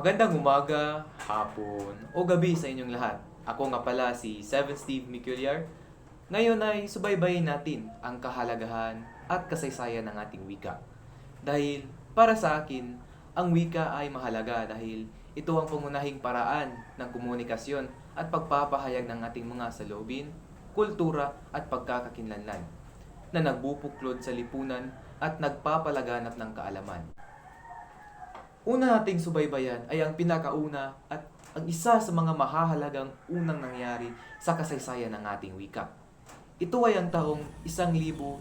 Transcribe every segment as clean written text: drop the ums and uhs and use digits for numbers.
Magandang umaga, hapon, o gabi sa inyong lahat. Ako nga pala si Seven Steve Miculiar. Ngayon ay subaybayin natin ang kahalagahan at kasaysayan ng ating wika. Dahil para sa akin, ang wika ay mahalaga dahil ito ang pangunahing paraan ng komunikasyon at pagpapahayag ng ating mga saloobin, kultura at pagkakakinlanlan na nagbubuklod sa lipunan at nagpapalaganap ng kaalaman. Una nating subaybayan ay ang pinakauna at ang isa sa mga mahahalagang unang nangyari sa kasaysayan ng ating wika. Ito ay ang taong 1935.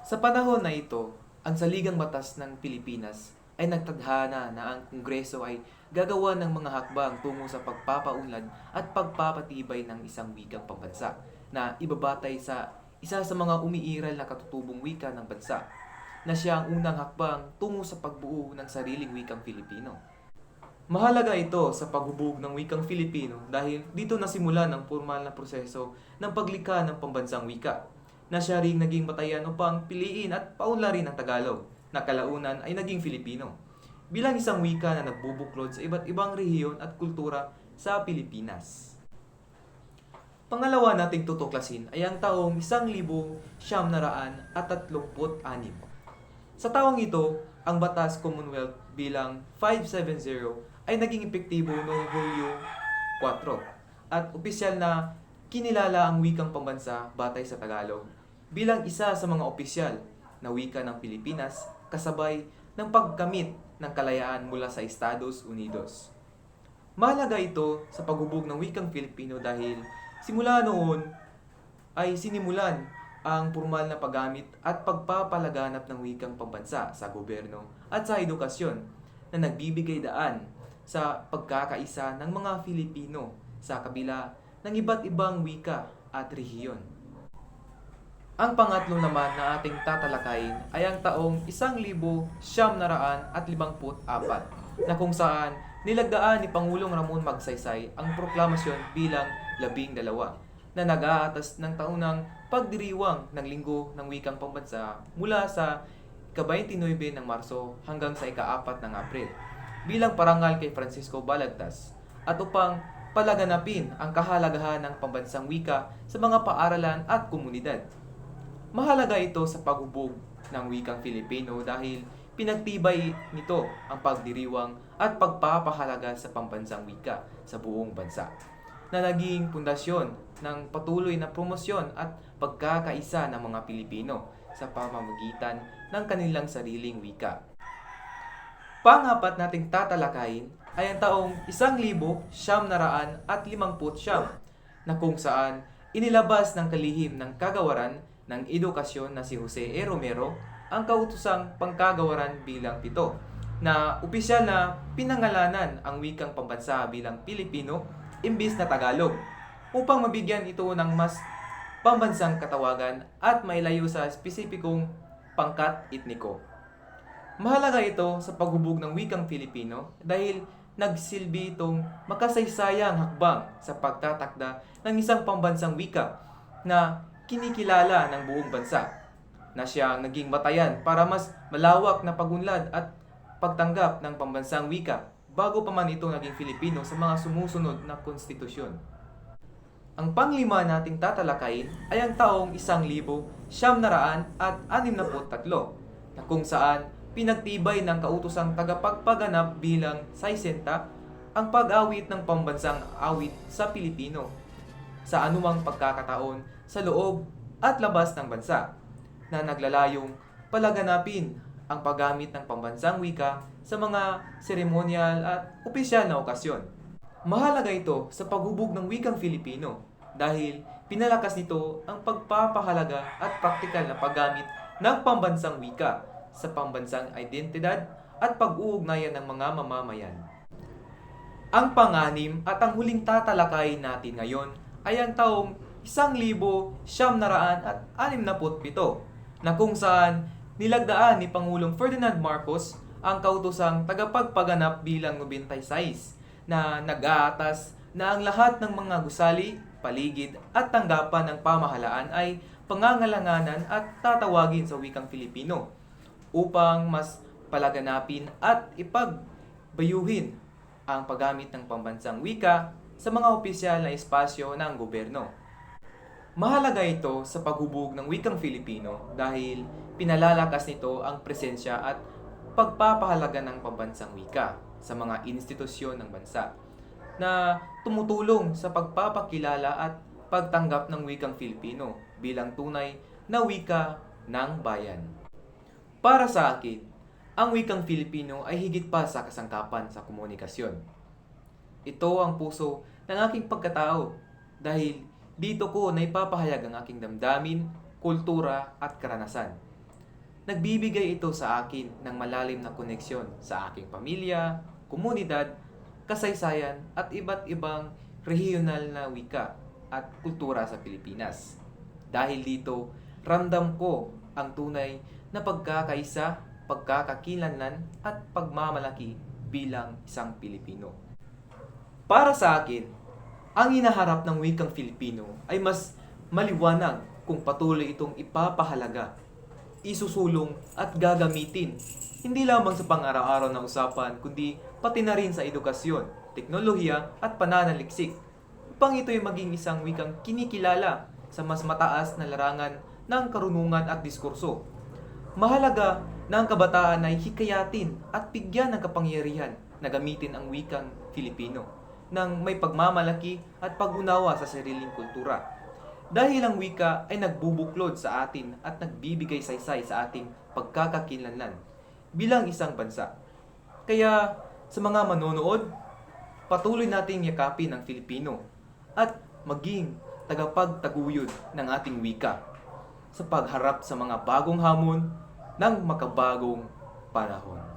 Sa panahon na ito, ang Saligang Batas ng Pilipinas ay nagtadhana na ang Kongreso ay gagawa ng mga hakbang tungo sa pagpapaunlad at pagpapatibay ng isang wikang pambansa na ibabatay sa isa sa mga umiiral na katutubong wika ng bansa na siya ang unang hakbang tungo sa pagbuo ng sariling wikang Filipino. Mahalaga ito sa paghubog ng wikang Filipino dahil dito nasimula ang formal na proseso ng paglikha ng pambansang wika na siya ring naging batayan upang piliin at paunlarin ang Tagalog na kalaunan ay naging Filipino bilang isang wika na nagbubuklod sa iba't ibang rehiyon at kultura sa Pilipinas. Pangalawa nating tutuklasin ay ang taong 1936. Sa taong ito, ang Batas Commonwealth bilang 570 ay naging epektibo noong Hulyo 4 at opisyal na kinilala ang wikang pambansa batay sa Tagalog bilang isa sa mga opisyal na wika ng Pilipinas kasabay ng pagkamit ng kalayaan mula sa Estados Unidos. Mahalaga ito sa paghubog ng wikang Filipino dahil simula noon ay sinimulan ang formal na paggamit at pagpapalaganap ng wikang pambansa sa gobyerno at sa edukasyon na nagbibigay daan sa pagkakaisa ng mga Filipino sa kabila ng iba't ibang wika at rehiyon. Ang pangatlo naman na ating tatalakayin ay ang taong 1954 na kung saan nilagdaan ni Pangulong Ramon Magsaysay ang proklamasyon bilang 12 na nag-aatas ng taunang pagdiriwang ng Linggo ng Wikang Pambansa mula sa ika-29 ng Marso hanggang sa ika-4 ng Abril bilang parangal kay Francisco Balagtas at upang palaganapin ang kahalagahan ng pambansang wika sa mga paaralan at komunidad. Mahalaga ito sa paghubog ng wikang Filipino dahil pinagtibay nito ang pagdiriwang at pagpapahalaga sa pambansang wika sa buong bansa na naging pundasyon ng patuloy na promosyon at pagkakaisa ng mga Pilipino sa pamamagitan ng kanilang sariling wika. Pangapat nating tatalakayin ay ang taong 1959 na kung saan inilabas ng kalihim ng kagawaran ng edukasyon na si Jose E. Romero ang kautusang pangkagawaran bilang 7 na opisyal na pinangalanan ang wikang pambansa bilang Pilipino imbis na Tagalog upang mabigyan ito ng mas pambansang katawagan at mailayo sa espesipikong pangkat etniko. Mahalaga ito sa paghubog ng wikang Filipino dahil nagsilbi itong makasaysayang hakbang sa pagtatakda ng isang pambansang wika na kinikilala ng buong bansa na siya ang naging batayan para mas malawak na pagunlad at pagtanggap ng pambansang wika bago pa man ito naging Filipino sa mga sumusunod na konstitusyon. Ang panglima nating tatalakayin ay ang taong 1963 na kung saan pinagtibay ng kautosang tagapagpaganap bilang 60 ang pag-awit ng pambansang awit sa Pilipino sa anumang pagkakataon sa loob at labas ng bansa na naglalayong palaganapin ang paggamit ng pambansang wika sa mga seremonyal at opisyal na okasyon. Mahalaga ito sa paghubog ng wikang Filipino dahil pinalakas nito ang pagpapahalaga at praktikal na paggamit ng pambansang wika sa pambansang identidad at pag-uugnayan ng mga mamamayan. Ang pang-anim at ang huling tatalakayin natin ngayon ay ang taong 1967 na kung saan nilagdaan ni Pangulong Ferdinand Marcos ang kautosang tagapagpaganap bilang 96 na nag-aatas na ang lahat ng mga gusali, paligid at tanggapan ng pamahalaan ay pangangalanganan at tatawagin sa wikang Filipino upang mas palaganapin at ipagbayuhin ang paggamit ng pambansang wika sa mga opisyal na espasyo ng gobyerno. Mahalaga ito sa paghubog ng wikang Filipino dahil pinalalakas nito ang presensya at pagpapahalaga ng pambansang wika sa mga institusyon ng bansa na tumutulong sa pagpapakilala at pagtanggap ng wikang Filipino bilang tunay na wika ng bayan. Para sa akin, ang wikang Filipino ay higit pa sa kasangkapan sa komunikasyon. Ito ang puso ng aking pagkatao dahil dito ko naipapahayag ang aking damdamin, kultura at karanasan. Nagbibigay ito sa akin ng malalim na koneksyon sa aking pamilya, komunidad, kasaysayan at iba't ibang regional na wika at kultura sa Pilipinas. Dahil dito, ramdam ko ang tunay na pagkakaisa, pagkakakilanlan at pagmamalaki bilang isang Pilipino. Para sa akin, ang hinaharap ng wikang Filipino ay mas maliwanag kung patuloy itong ipapahalaga, isusulong at gagamitin, hindi lamang sa pang-araw-araw na usapan kundi pati na rin sa edukasyon, teknolohiya at pananaliksik upang ito'y maging isang wikang kinikilala sa mas mataas na larangan ng karunungan at diskurso. Mahalaga na ang kabataan ay hikayatin at bigyan ng kapangyarihan na gamitin ang wikang Filipino ng may pagmamalaki at pag-unawa sa sariling kultura. Dahil ang wika ay nagbubuklod sa atin at nagbibigay saysay sa ating pagkakakilanlan bilang isang bansa. Kaya sa mga manonood, patuloy nating yakapin ang Filipino at maging tagapagtaguyod ng ating wika sa pagharap sa mga bagong hamon ng makabagong panahon.